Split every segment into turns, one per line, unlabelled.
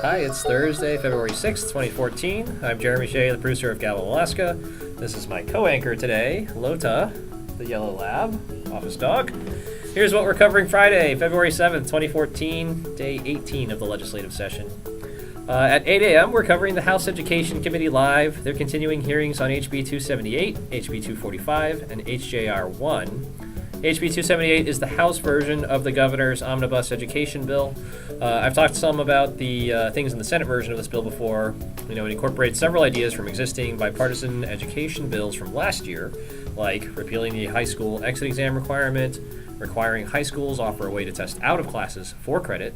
Hi, it's Thursday, February 6th, 2014. I'm Jeremy Shea, the producer of Gavel, Alaska. This is my co-anchor today, Lota, the yellow lab, office dog. Here's what we're covering Friday, February 7th, 2014, day 18 of the legislative session. At 8 a.m., we're covering the House Education Committee live. They're continuing hearings on HB 278, HB 245, and HJR 1. HB 278 is the House version of the governor's omnibus education bill. I've talked some about the things in the Senate version of this bill before. It incorporates several ideas from existing bipartisan education bills from last year, like repealing the high school exit exam requirement, requiring high schools offer a way to test out of classes for credit.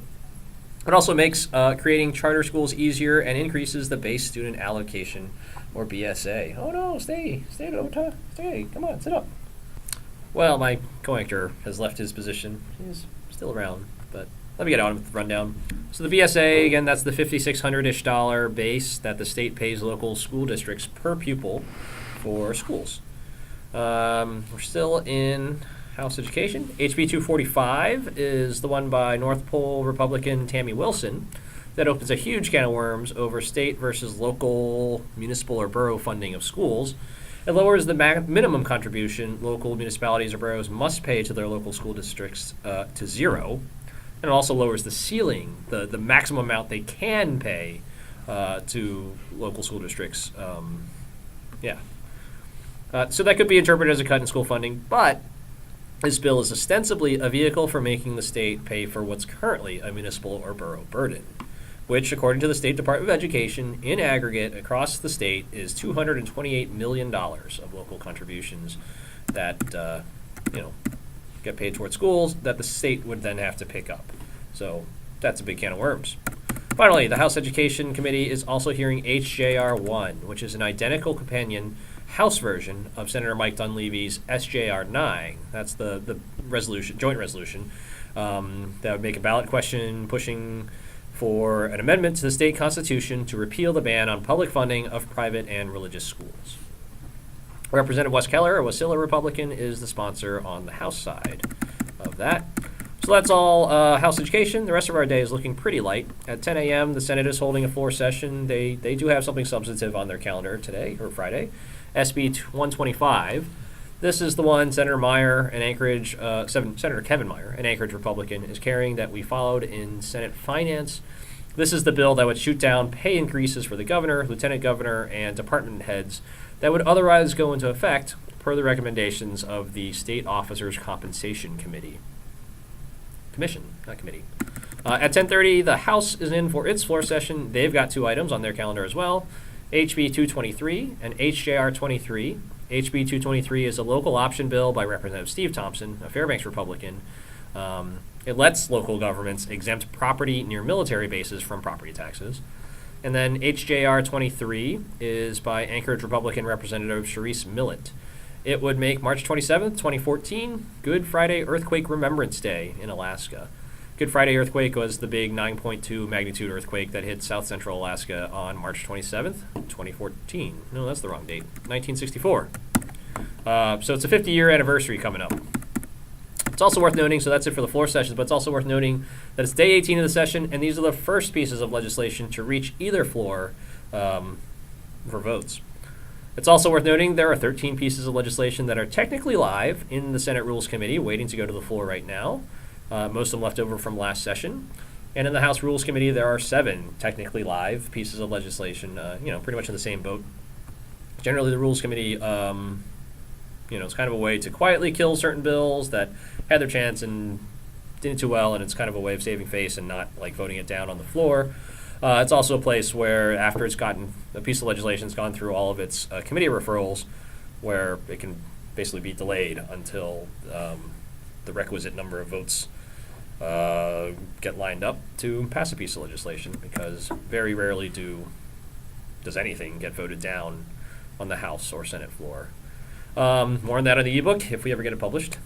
It also makes creating charter schools easier and increases the base student allocation, or BSA. Oh no, stay, Lota, stay, come on, sit up. Well, my co-anchor has left his position. He's still around, but let me get on with the rundown. So the BSA, again, that's the $5,600-ish base that the state pays local school districts per pupil for schools. We're still in House Education. HB 245 is the one by North Pole Republican Tammy Wilson that opens a huge can of worms over state versus local, municipal, or borough funding of schools. It lowers the minimum contribution local municipalities or boroughs must pay to their local school districts to zero. And it also lowers the ceiling, the maximum amount they can pay to local school districts. So that could be interpreted as a cut in school funding, but this bill is ostensibly a vehicle for making the state pay for what's currently a municipal or borough burden, which, according to the State Department of Education, in aggregate across the state is $228 million of local contributions that get paid towards schools that the state would then have to pick up. So that's a big can of worms. Finally, the House Education Committee is also hearing HJR 1, which is an identical companion House version of Senator Mike Dunleavy's SJR 9. That's the resolution, joint resolution that would make a ballot question pushing for an amendment to the state constitution to repeal the ban on public funding of private and religious schools. Representative Wes Keller, a Wasilla Republican, is the sponsor on the House side of that. So that's all House Education. The rest of our day is looking pretty light. At 10 a.m., the Senate is holding a floor session. They do have something substantive on their calendar today, or Friday, SB 125. This is the one Senator Meyer, an Anchorage, Senator Kevin Meyer, an Anchorage Republican, is carrying that we followed in Senate Finance. This is the bill that would shoot down pay increases for the governor, lieutenant governor, and department heads that would otherwise go into effect per the recommendations of the State Officers Compensation Committee. Commission, not committee. At 10:30, the House is in for its floor session. They've got two items on their calendar as well, HB 223 and HJR 23. HB 223 is a local option bill by Representative Steve Thompson, a Fairbanks Republican. It lets local governments exempt property near military bases from property taxes. And then HJR 23 is by Anchorage Republican Representative Charisse Millet. It would make March 27th, 2014, Good Friday Earthquake Remembrance Day in Alaska. Good Friday earthquake was the big 9.2 magnitude earthquake that hit south central Alaska on March 27th, 2014. No, that's the wrong date. 1964. So it's a 50-year anniversary coming up. It's also worth noting, so that's it for the floor sessions, but it's also worth noting that it's day 18 of the session, and these are the first pieces of legislation to reach either floor for votes. It's also worth noting there are 13 pieces of legislation that are technically live in the Senate Rules Committee, waiting to go to the floor right now. Most of them left over from last session. And in the House Rules Committee, there are 7 technically live pieces of legislation, pretty much in the same boat. Generally, the Rules Committee, it's kind of a way to quietly kill certain bills that had their chance and didn't too well, and it's kind of a way of saving face and not like voting it down on the floor. It's also a place where after a piece of legislation's gone through all of its committee referrals, where it can basically be delayed until the requisite number of votes get lined up to pass a piece of legislation, because very rarely does anything get voted down on the House or Senate floor. More on that on the ebook if we ever get it published.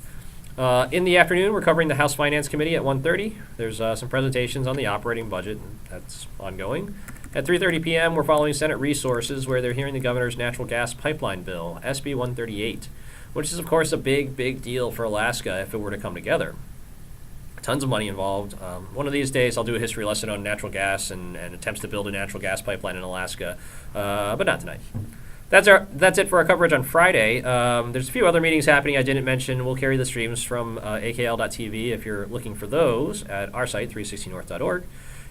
In the afternoon, we're covering the House Finance Committee at 1:30. There's some presentations on the operating budget. That's ongoing. At 3:30 p.m., we're following Senate Resources, where they're hearing the governor's natural gas pipeline bill, SB 138, which is, of course, a big, big deal for Alaska if it were to come together. Tons of money involved. One of these days, I'll do a history lesson on natural gas and attempts to build a natural gas pipeline in Alaska, but not tonight. That's it for our coverage on Friday. There's a few other meetings happening I didn't mention. We'll carry the streams from akl.tv if you're looking for those at our site, 360north.org.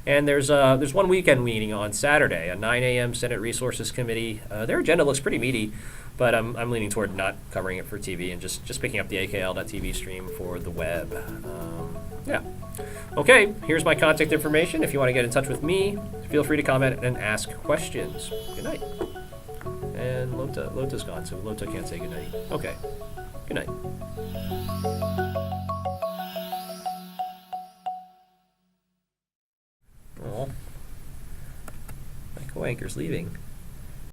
And there's one weekend meeting on Saturday, a 9 a.m. Senate Resources Committee. Their agenda looks pretty meaty, but I'm leaning toward not covering it for TV and just picking up the akl.tv stream for the web. Yeah. Okay, here's my contact information. If you want to get in touch with me, feel free to comment and ask questions. Good night. And Lota's gone, so Lota can't say good night. Okay. Good night. Oh, my co-anchor's leaving.